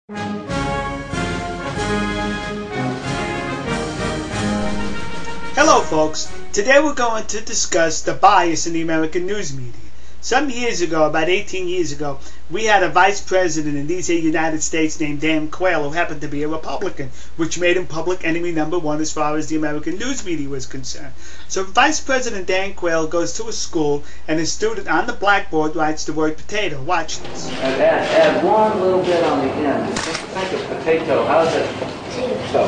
Hello folks, today we're going to discuss the bias in the American news media. Some years ago, about 18 years ago, we had a vice president in these United States named Dan Quayle, who happened to be a Republican, which made him public enemy #1 as far as the American news media was concerned. So Vice President Dan Quayle goes to a school and a student on the blackboard writes the word potato. Watch this. Add one little bit on the end. Think of potato. How's it? So,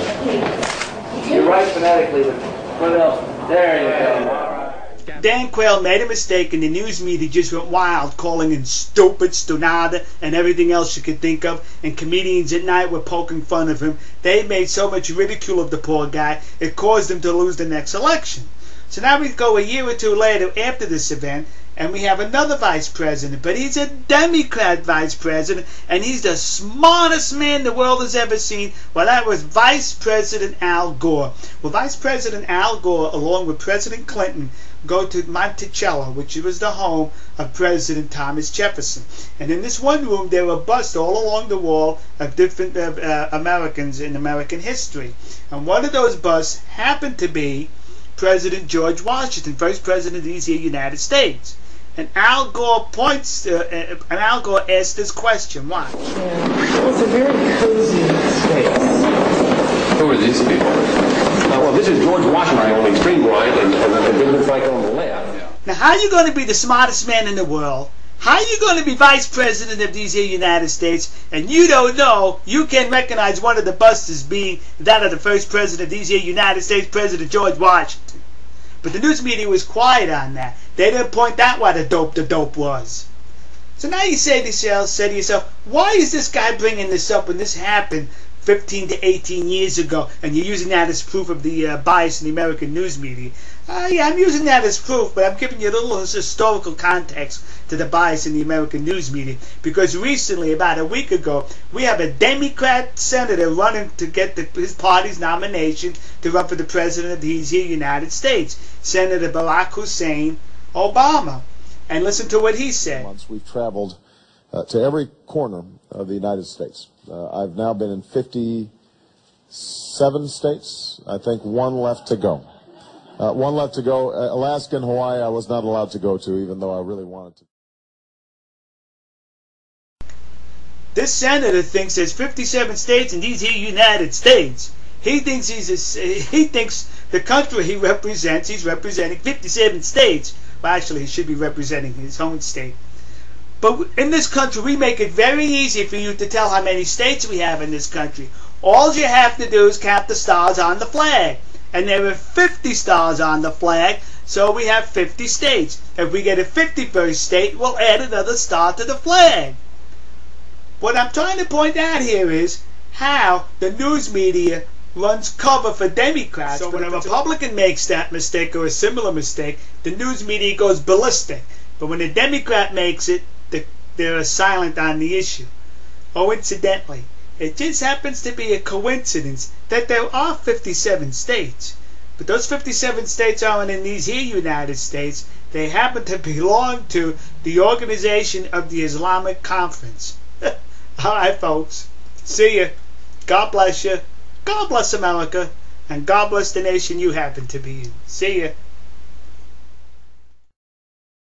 you write phonetically, but what else? There you go. Dan Quayle made a mistake and the news media just went wild, calling him stupid, stonada, and everything else you could think of, and comedians at night were poking fun of him. They made so much ridicule of the poor guy, it caused him to lose the next election. So now we go a year or two later after this event, and we have another vice president, but he's a Democrat vice president, and he's the smartest man the world has ever seen. Well, that was Vice President Al Gore. Well, Vice President Al Gore, along with President Clinton, go to Monticello, which was the home of President Thomas Jefferson. And in this one room, there were busts all along the wall of different Americans in American history. And one of those busts happened to be President George Washington, first president of these United States. And Al Gore asked this question. Watch. It was a very cozy space. Who are these people? Well, this is George Washington on the extreme right and Benjamin Franklin on the left. Now, how are you going to be the smartest man in the world? How are you going to be vice president of these United States, and you don't know, you can recognize one of the busts as being that of the first president of these United States, President George Washington? But the news media was quiet on that. They didn't point out what the dope was. So now you say to yourself, why is this guy bringing this up when this happened 15 to 18 years ago, and you're using that as proof of the bias in the American news media? Yeah, I'm using that as proof, but I'm giving you a little historical context to the bias in the American news media. Because recently, about a week ago, we have a Democrat senator running to get his party's nomination to run for the president of these United States, Senator Barack Hussein Obama. And listen to what he said. We've traveled to every corner of the United States. I've now been in 57 states. I think one left to go. One left to go. Alaska and Hawaii I was not allowed to go to, even though I really wanted to. This senator thinks there's 57 states in these United States. He thinks he thinks the country he represents, he's representing 57 states. Well, actually, he should be representing his own state. But in this country, we make it very easy for you to tell how many states we have in this country. All you have to do is count the stars on the flag. And there are 50 stars on the flag, so we have 50 states. If we get a 51st state, we'll add another star to the flag. What I'm trying to point out here is how the news media runs cover for Democrats. So when a Republican makes that mistake or a similar mistake, the news media goes ballistic. But when a Democrat makes it, they're silent on the issue. Oh, incidentally, it just happens to be a coincidence that there are 57 states. But those 57 states aren't in these here United States. They happen to belong to the Organization of the Islamic Conference. Alright, folks. See ya. God bless you. God bless America. And God bless the nation you happen to be in. See ya.